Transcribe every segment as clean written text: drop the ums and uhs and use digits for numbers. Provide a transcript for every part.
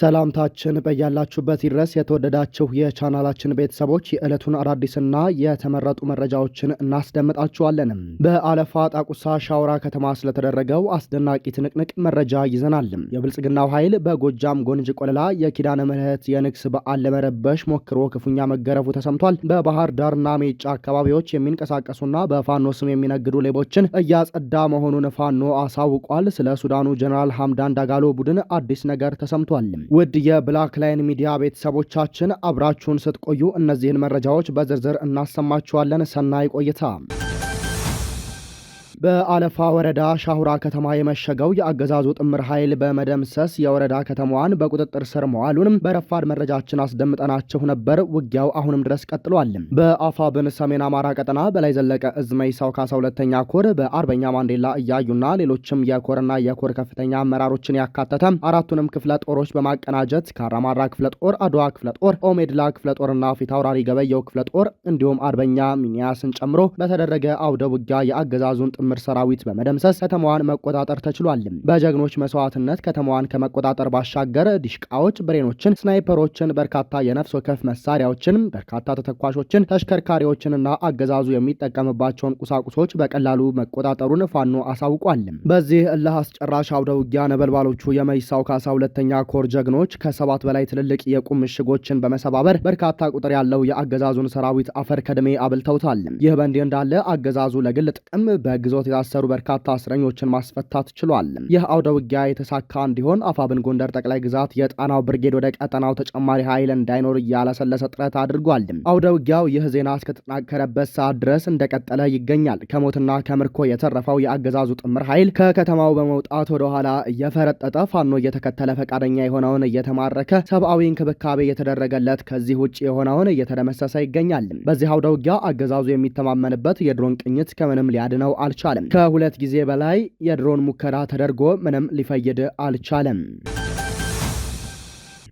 ሰላምታችን በያላችሁበት ይድረስ። የተወደዳችሁ የቻናላችን ቤተሰቦች የዕለቱን አዳዲስና የተመረጡ መረጃዎችን እናስደምጣችኋለን። በአለፋ ጣቁሳ ሻውራ ከተማ ስለተደረገው አስደናቂ ትንቅንቅ መረጃ ይዘናል። የብልጽግናው ኃይል በጎጃም ጎንጅ ቆለላ የኪዳነ ምሕረት የንግስ በዓል ለመረበሽ ሞክሮ ክፉኛ መገረፉ ተሰምቷል። በባህር ዳርና ሜጫ አካባቢዎች የሚንቀሳቀሱና በፋኖ ስም የሚነግዱ ሌቦችን እያጸዳ መሆኑን ፋኖ አሳውቋል። ስለ ሱዳኑ ጀነራል ሐምዳን ዳጋሎ ቡድን አዲስ ነገር ተሰምቷል። ውድ የብላክ ላይን ሚዲያ ቤተሰቦቻችን አብራችሁን ስትቆዩ እነዚህን መረጃዎች በዝርዝር እናሰማችኋለን። ሰናይ ቆይታ። በአለፋ ወረዳ ሻሁራ ከተማ የመሸገው የአገዛዙ ጥምር ኃይል በመደምሰስ የወረዳ ከተማዋን በቁጥጥር ስር መዋሉንም በረፋድ መረጃችን አስደምጠናችሁ ነበር። ውጊያው አሁንም ድረስ ቀጥሏል። በአፋብን ሰሜን አማራ ቀጠና በላይ ዘለቀ እዝ መይሳው ካሳ ሁለተኛ ኮር በአርበኛ ማንዴላ እያዩና ሌሎችም የኮርና የኮር ከፍተኛ አመራሮችን ያካተተ አራቱንም ክፍለ ጦሮች በማቀናጀት ካራማራ ክፍለ ጦር፣ አድዋ ክፍለ ጦር፣ ኦሜድላ ክፍለ ጦርና ፊት አውራሪ ገበየው ክፍለ ጦር እንዲሁም አርበኛ ሚኒያስን ጨምሮ በተደረገ አውደ ውጊያ የአገዛዙን ጥምር ሰራዊት በመደምሰስ ከተማዋን መቆጣጠር ተችሏል። በጀግኖች መስዋዕትነት ከተማዋን ከመቆጣጠር ባሻገር ዲሽቃዎች፣ ብሬኖችን፣ ስናይፐሮችን፣ በርካታ የነፍስ ወከፍ መሳሪያዎችን፣ በርካታ ተተኳሾችን፣ ተሽከርካሪዎችንና አገዛዙ የሚጠቀምባቸውን ቁሳቁሶች በቀላሉ መቆጣጠሩን ፋኖ አሳውቋል። በዚህ እልህ አስጨራሽ አውደ ውጊያ ነበልባሎቹ የመይሳው ካሳ ሁለተኛ ኮር ጀግኖች ከ7 በላይ ትልልቅ የቁም ምሽጎችን በመሰባበር በርካታ ቁጥር ያለው የአገዛዙን ሰራዊት አፈር ከድሜ አብልተውታል። ይህ በእንዲህ እንዳለ አገዛዙ ለግል ጥቅም በግዞት የታሰሩ በርካታ እስረኞችን ማስፈታት ችሏል። ይህ አውደ ውጊያ የተሳካ እንዲሆን አፋብን ጎንደር ጠቅላይ ግዛት የጣናው ብርጌድ ወደ ቀጠናው ተጨማሪ ኃይል እንዳይኖር እያለሰለሰ ጥረት አድርጓል። አውደ ውጊያው ይህ ዜና እስከተጠናከረበት ሰዓት ድረስ እንደቀጠለ ይገኛል። ከሞትና ከምርኮ የተረፈው የአገዛዙ ጥምር ኃይል ከከተማው በመውጣት ወደ ኋላ እየፈረጠጠ ፋኖ እየተከተለ ፈቃደኛ የሆነውን እየተማረከ ሰብአዊ እንክብካቤ የተደረገለት ከዚህ ውጭ የሆነውን እየተደመሰሰ ይገኛል። በዚህ አውደ ውጊያ አገዛዙ የሚተማመንበት የድሮን ቅኝት ከምንም ሊያድነው አልቻለም። ከ2 ጊዜ በላይ የድሮን ሙከራ ተደርጎ ምንም ሊፈይድ አልቻለም።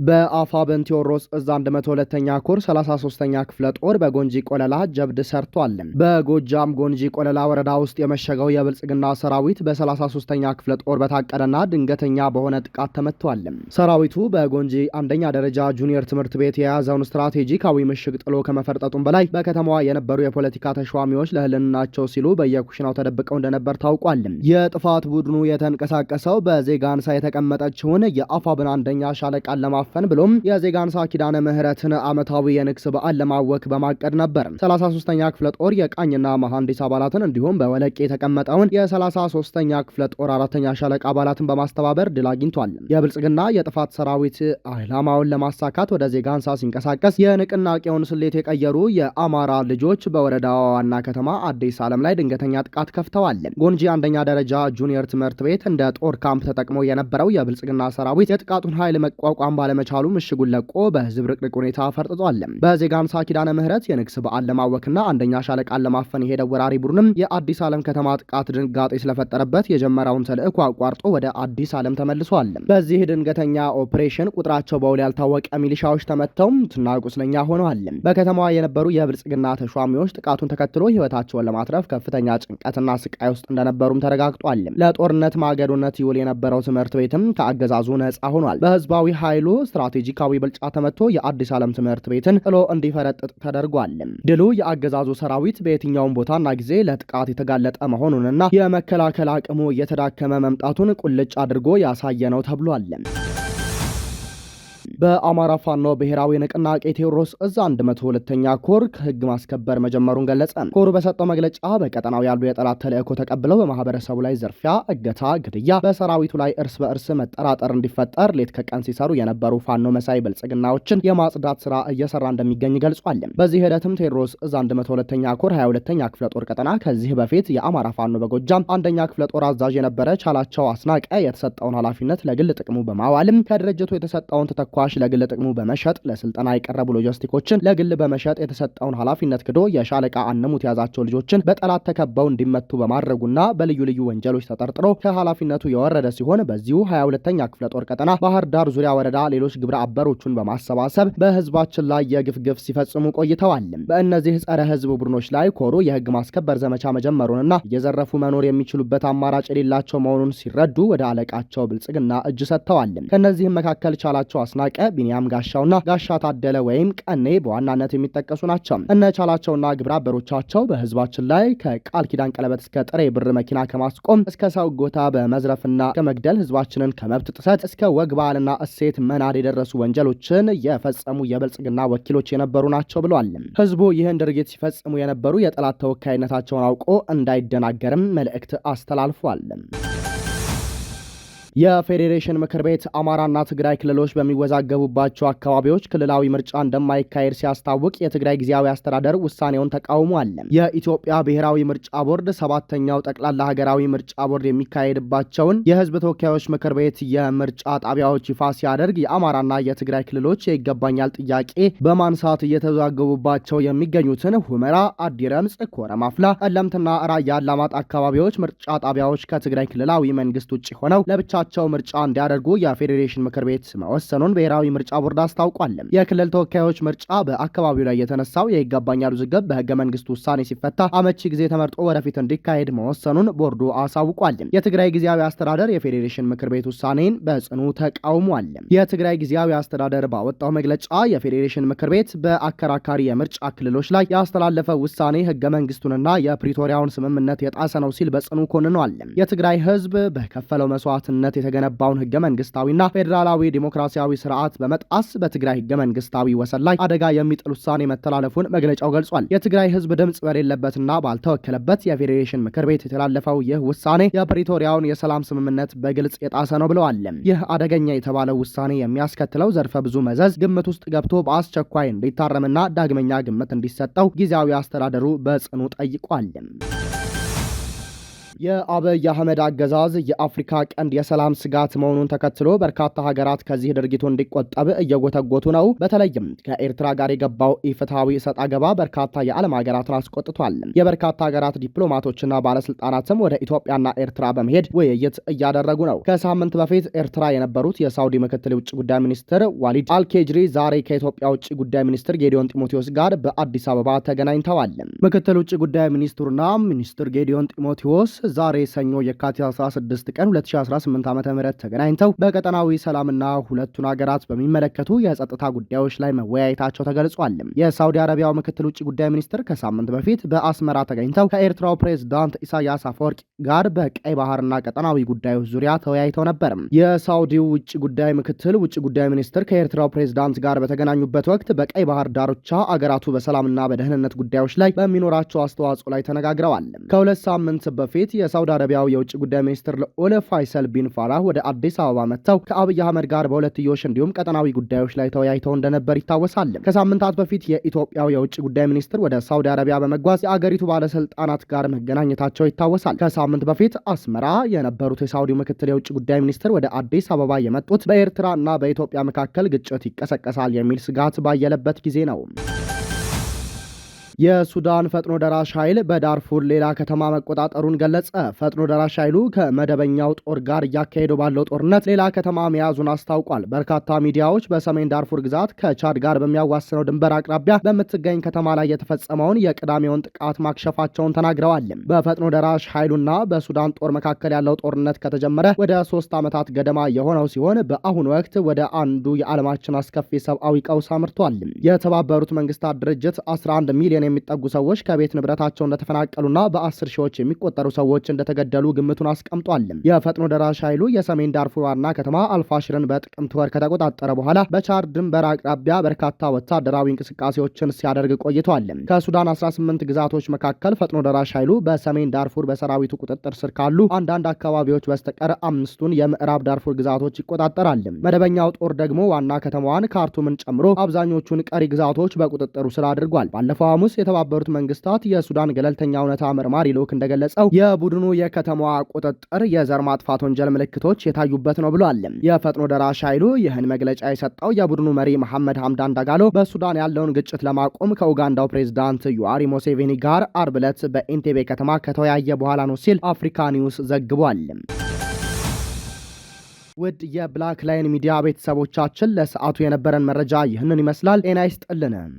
በአፋብን ቴዎድሮስ እዝ 102ኛ ኮር 33ኛ ክፍለ ጦር በጎንጂ ቆለላ ጀብድ ሰርቷል። በጎጃም ጎንጂ ቆለላ ወረዳ ውስጥ የመሸገው የብልጽግና ሰራዊት በ33ኛ ክፍለ ጦር በታቀደና ድንገተኛ በሆነ ጥቃት ተመቷል። ሰራዊቱ በጎንጂ አንደኛ ደረጃ ጁኒየር ትምህርት ቤት የያዘውን ስትራቴጂካዊ ምሽግ ጥሎ ከመፈርጠጡም በላይ በከተማዋ የነበሩ የፖለቲካ ተሿሚዎች ለህልናቸው ሲሉ በየኩሽናው ተደብቀው እንደነበር ታውቋል። የጥፋት ቡድኑ የተንቀሳቀሰው በዜጋንሳ የተቀመጠችውን የአፋብን አንደኛ ሻለቃን ለማፈን ብሎም የዜጋንሳ ኪዳነ ምህረትን ዓመታዊ የንግስ በዓል ለማወክ በማቀድ ነበር። 33ኛ ክፍለ ጦር የቃኝና መሐንዲስ አባላትን እንዲሁም በወለቄ የተቀመጠውን የ33ኛ ክፍለ ጦር 4ኛ ሻለቃ አባላትን በማስተባበር ድል አግኝቷል። የብልጽግና የጥፋት ሰራዊት ዓላማውን ለማሳካት ወደ ዜጋንሳ ሲንቀሳቀስ የንቅናቄውን ስሌት የቀየሩ የአማራ ልጆች በወረዳዋ ዋና ከተማ አዲስ ዓለም ላይ ድንገተኛ ጥቃት ከፍተዋል። ጎንጂ አንደኛ ደረጃ ጁኒየር ትምህርት ቤት እንደ ጦር ካምፕ ተጠቅሞ የነበረው የብልጽግና ሰራዊት የጥቃቱን ኃይል መቋቋም ባለመቻሉ ምሽጉን ለቆ በህዝብ ርቅርቅ ሁኔታ ፈርጥጧል። በዜጋንሳ ኪዳነ ምህረት የንግስ በዓል ለማወክና አንደኛ ሻለቃን ለማፈን የሄደው ወራሪ ቡድንም የአዲስ ዓለም ከተማ ጥቃት ድንጋጤ ስለፈጠረበት የጀመረውን ተልዕኮ አቋርጦ ወደ አዲስ ዓለም ተመልሷል። በዚህ ድንገተኛ ኦፕሬሽን ቁጥራቸው በውል ያልታወቀ ሚሊሻዎች ተመተው ሙትና ቁስለኛ ሆነዋል። በከተማዋ የነበሩ የብልጽግና ተሿሚዎች ጥቃቱን ተከትሎ ህይወታቸውን ለማትረፍ ከፍተኛ ጭንቀትና ስቃይ ውስጥ እንደነበሩም ተረጋግጧል። ለጦርነት ማገዶነት ይውል የነበረው ትምህርት ቤትም ከአገዛዙ ነጻ ሆኗል። በህዝባዊ ኃይሉ ስትራቴጂካዊ ብልጫ ተመቶ የአዲስ ዓለም ትምህርት ቤትን ጥሎ እንዲፈረጥጥ ተደርጓል። ድሉ የአገዛዙ ሰራዊት በየትኛውም ቦታና ጊዜ ለጥቃት የተጋለጠ መሆኑንና የመከላከል አቅሙ እየተዳከመ መምጣቱን ቁልጭ አድርጎ ያሳየ ነው ተብሏል። በአማራ ፋኖ ብሔራዊ ንቅናቄ ቴዎድሮስ እዝ 102ኛ ኮር ህግ ማስከበር መጀመሩን ገለጸ። ኮሩ በሰጠው መግለጫ በቀጠናው ያሉ የጠላት ተልዕኮ ተቀብለው በማህበረሰቡ ላይ ዝርፊያ፣ እገታ፣ ግድያ፣ በሰራዊቱ ላይ እርስ በእርስ መጠራጠር እንዲፈጠር ሌት ከቀን ሲሰሩ የነበሩ ፋኖ መሳይ ብልጽግናዎችን የማጽዳት ስራ እየሰራ እንደሚገኝ ገልጿል። በዚህ ሂደትም ቴዎድሮስ እዝ 102ኛ ኮር 22ኛ ክፍለ ጦር ቀጠና ከዚህ በፊት የአማራ ፋኖ በጎጃም አንደኛ ክፍለ ጦር አዛዥ የነበረ ቻላቸው አስናቀ የተሰጠውን ኃላፊነት ለግል ጥቅሙ በማዋልም ከድርጅቱ የተሰጠውን ተተኳሽ በርካሽ ለግል ጥቅሙ በመሸጥ ለስልጠና የቀረቡ ሎጂስቲኮችን ለግል በመሸጥ የተሰጠውን ኃላፊነት ክዶ የሻለቃ አነሙት ያዛቸው ልጆችን በጠላት ተከበው እንዲመቱ በማድረጉና በልዩ ልዩ ወንጀሎች ተጠርጥሮ ከኃላፊነቱ የወረደ ሲሆን በዚሁ 22ኛ ክፍለ ጦር ቀጠና ባህር ዳር ዙሪያ ወረዳ ሌሎች ግብረ አበሮቹን በማሰባሰብ በህዝባችን ላይ የግፍ ሲፈጽሙ ቆይተዋል። በእነዚህ ጸረ ህዝብ ቡድኖች ላይ ኮሩ የህግ ማስከበር ዘመቻ መጀመሩንና እየዘረፉ መኖር የሚችሉበት አማራጭ የሌላቸው መሆኑን ሲረዱ ወደ አለቃቸው ብልጽግና እጅ ሰጥተዋል። ከነዚህም መካከል ቻላቸው አስናቀ፣ ቢኒያም ጋሻውና ጋሻ ታደለ ወይም ቀኔ በዋናነት የሚጠቀሱ ናቸው። እነ ቻላቸውና ግብረ አበሮቻቸው በህዝባችን ላይ ከቃል ኪዳን ቀለበት እስከ ጥሬ ብር መኪና ከማስቆም እስከ ሰው ጎታ በመዝረፍና ከመግደል ህዝባችንን ከመብት ጥሰት እስከ ወግ ባህልና እሴት መናድ የደረሱ ወንጀሎችን የፈጸሙ የብልጽግና ወኪሎች የነበሩ ናቸው ብለዋል። ህዝቡ ይህን ድርጊት ሲፈጽሙ የነበሩ የጠላት ተወካይነታቸውን አውቆ እንዳይደናገርም መልእክት አስተላልፏል። የፌዴሬሽን ምክር ቤት አማራና ትግራይ ክልሎች በሚወዛገቡባቸው አካባቢዎች ክልላዊ ምርጫ እንደማይካሄድ ሲያስታውቅ የትግራይ ጊዜያዊ አስተዳደር ውሳኔውን ተቃውሟል። የኢትዮጵያ ብሔራዊ ምርጫ ቦርድ ሰባተኛው ጠቅላላ ሀገራዊ ምርጫ ቦርድ የሚካሄድባቸውን የህዝብ ተወካዮች ምክር ቤት የምርጫ ጣቢያዎች ይፋ ሲያደርግ የአማራና የትግራይ ክልሎች የይገባኛል ጥያቄ በማንሳት እየተወዛገቡባቸው የሚገኙትን ሁመራ፣ አዲረምጽ፣ ኮረም አፍላ፣ ጠለምትና ራያ አላማጣ አካባቢዎች ምርጫ ጣቢያዎች ከትግራይ ክልላዊ መንግስት ውጭ ሆነው ለብቻ ቸው ምርጫ እንዲያደርጉ የፌዴሬሽን ምክር ቤት መወሰኑን ብሔራዊ ምርጫ ቦርድ አስታውቋል። የክልል ተወካዮች ምርጫ በአካባቢው ላይ የተነሳው የይገባኛል ውዝግብ በህገ መንግስቱ ውሳኔ ሲፈታ አመቺ ጊዜ ተመርጦ ወደፊት እንዲካሄድ መወሰኑን ቦርዱ አሳውቋል። የትግራይ ጊዜያዊ አስተዳደር የፌዴሬሽን ምክር ቤት ውሳኔን በጽኑ ተቃውሟል። የትግራይ ጊዜያዊ አስተዳደር ባወጣው መግለጫ የፌዴሬሽን ምክር ቤት በአከራካሪ የምርጫ ክልሎች ላይ ያስተላለፈው ውሳኔ ህገ መንግስቱንና የፕሪቶሪያውን ስምምነት የጣሰ ነው ሲል በጽኑ ኮንኗል። የትግራይ ህዝብ በከፈለው መስዋዕትነት የተገነባውን ህገ መንግስታዊና ፌዴራላዊ ዲሞክራሲያዊ ስርዓት በመጣስ በትግራይ ህገ መንግስታዊ ወሰን ላይ አደጋ የሚጥል ውሳኔ መተላለፉን መግለጫው ገልጿል። የትግራይ ህዝብ ድምጽ በሌለበትና ባልተወከለበት የፌዴሬሽን ምክር ቤት የተላለፈው ይህ ውሳኔ የፕሪቶሪያውን የሰላም ስምምነት በግልጽ የጣሰ ነው ብለዋል። ይህ አደገኛ የተባለው ውሳኔ የሚያስከትለው ዘርፈ ብዙ መዘዝ ግምት ውስጥ ገብቶ በአስቸኳይ እንዲታረምና ዳግመኛ ግምት እንዲሰጠው ጊዜያዊ አስተዳደሩ በጽኑ ጠይቋል። የአብይ አህመድ አገዛዝ የአፍሪካ ቀንድ የሰላም ስጋት መሆኑን ተከትሎ በርካታ ሀገራት ከዚህ ድርጊቱ እንዲቆጠብ እየጎተጎቱ ነው። በተለይም ከኤርትራ ጋር የገባው ኢፍትሐዊ እሰጥ አገባ በርካታ የዓለም ሀገራትን አስቆጥቷል። የበርካታ ሀገራት ዲፕሎማቶችና ባለስልጣናትም ወደ ኢትዮጵያና ኤርትራ በመሄድ ውይይት እያደረጉ ነው። ከሳምንት በፊት ኤርትራ የነበሩት የሳውዲ ምክትል ውጭ ጉዳይ ሚኒስትር ዋሊድ አልኬጅሪ ዛሬ ከኢትዮጵያ ውጭ ጉዳይ ሚኒስትር ጌዲዮን ጢሞቴዎስ ጋር በአዲስ አበባ ተገናኝተዋል። ምክትል ውጭ ጉዳይ ሚኒስትሩና ሚኒስትር ጌዲዮን ጢሞቴዎስ ዛሬ ሰኞ የካቲት 16 ቀን 2018 ዓ.ም ተገናኝተው በቀጠናዊ ሰላምና ሁለቱን ሀገራት በሚመለከቱ የጸጥታ ጉዳዮች ላይ መወያየታቸው ተገልጿል። የሳውዲ አረቢያው ምክትል ውጭ ጉዳይ ሚኒስትር ከሳምንት በፊት በአስመራ ተገኝተው ከኤርትራው ፕሬዝዳንት ኢሳያስ አፈወርቂ ጋር በቀይ ባህርና ቀጠናዊ ጉዳዮች ዙሪያ ተወያይተው ነበር። የሳውዲው ውጭ ጉዳይ ምክትል ውጭ ጉዳይ ሚኒስትር ከኤርትራው ፕሬዝዳንት ጋር በተገናኙበት ወቅት በቀይ ባህር ዳርቻ አገራቱ በሰላምና በደህንነት ጉዳዮች ላይ በሚኖራቸው አስተዋጽኦ ላይ ተነጋግረዋል። ከሁለት ሳምንት በፊት የሳውዲ አረቢያው የውጭ ጉዳይ ሚኒስትር ልዑል ፋይሰል ቢን ፋራህ ወደ አዲስ አበባ መጥተው ከአብይ አህመድ ጋር በሁለትዮሽ እንዲሁም ቀጠናዊ ጉዳዮች ላይ ተወያይተው እንደነበር ይታወሳል። ከሳምንታት በፊት የኢትዮጵያው የውጭ ጉዳይ ሚኒስትር ወደ ሳውዲ አረቢያ በመጓዝ የአገሪቱ ባለስልጣናት ጋር መገናኘታቸው ይታወሳል። ከሳምንት በፊት አስመራ የነበሩት የሳውዲ ምክትል የውጭ ጉዳይ ሚኒስትር ወደ አዲስ አበባ የመጡት በኤርትራ እና በኢትዮጵያ መካከል ግጭት ይቀሰቀሳል የሚል ስጋት ባየለበት ጊዜ ነው። የሱዳን ፈጥኖ ደራሽ ኃይል በዳርፉር ሌላ ከተማ መቆጣጠሩን ገለጸ። ፈጥኖ ደራሽ ኃይሉ ከመደበኛው ጦር ጋር እያካሄደው ባለው ጦርነት ሌላ ከተማ መያዙን አስታውቋል። በርካታ ሚዲያዎች በሰሜን ዳርፉር ግዛት ከቻድ ጋር በሚያዋስነው ድንበር አቅራቢያ በምትገኝ ከተማ ላይ የተፈጸመውን የቅዳሜውን ጥቃት ማክሸፋቸውን ተናግረዋል። በፈጥኖ ደራሽ ኃይሉና በሱዳን ጦር መካከል ያለው ጦርነት ከተጀመረ ወደ 3 ዓመታት ገደማ የሆነው ሲሆን በአሁኑ ወቅት ወደ አንዱ የዓለማችን አስከፊ ሰብአዊ ቀውስ አምርቷል። የተባበሩት መንግስታት ድርጅት 11 ሚሊዮን የሚጠጉ ሰዎች ከቤት ንብረታቸው እንደተፈናቀሉና በ10 ሺዎች የሚቆጠሩ ሰዎች እንደተገደሉ ግምቱን አስቀምጧል። የፈጥኖ ደራሽ ኃይሉ የሰሜን ዳርፉር ዋና ከተማ አልፋሽርን በጥቅምት ወር ከተቆጣጠረ በኋላ በቻድ ድንበር አቅራቢያ በርካታ ወታደራዊ እንቅስቃሴዎችን ሲያደርግ ቆይቷል። ከሱዳን 18 ግዛቶች መካከል ፈጥኖ ደራሽ ኃይሉ በሰሜን ዳርፉር በሰራዊቱ ቁጥጥር ስር ካሉ አንዳንድ አካባቢዎች በስተቀር 5ቱን የምዕራብ ዳርፉር ግዛቶች ይቆጣጠራል። መደበኛው ጦር ደግሞ ዋና ከተማዋን ካርቱምን ጨምሮ አብዛኞቹን ቀሪ ግዛቶች በቁጥጥሩ ስር አድርጓል። ባለፈው ሐሙስ ቴዎድሮስ የተባበሩት መንግስታት የሱዳን ገለልተኛ እውነታ መርማሪ ልዑክ እንደገለጸው የቡድኑ የከተማዋ ቁጥጥር የዘር ማጥፋት ወንጀል ምልክቶች የታዩበት ነው ብሏል። የፈጥኖ ደራሽ ኃይሉ ይህን መግለጫ የሰጠው የቡድኑ መሪ መሐመድ ሐምዳን ዳጋሎ በሱዳን ያለውን ግጭት ለማቆም ከኡጋንዳው ፕሬዝዳንት ዩዋሪ ሙሴቬኒ ጋር አርብ ዕለት በኢንቴቤ ከተማ ከተወያየ በኋላ ነው ሲል አፍሪካ ኒውስ ዘግቧል። ውድ የብላክ ላይን ሚዲያ ቤተሰቦቻችን ለሰዓቱ የነበረን መረጃ ይህንን ይመስላል። ጤና ይስጥልን።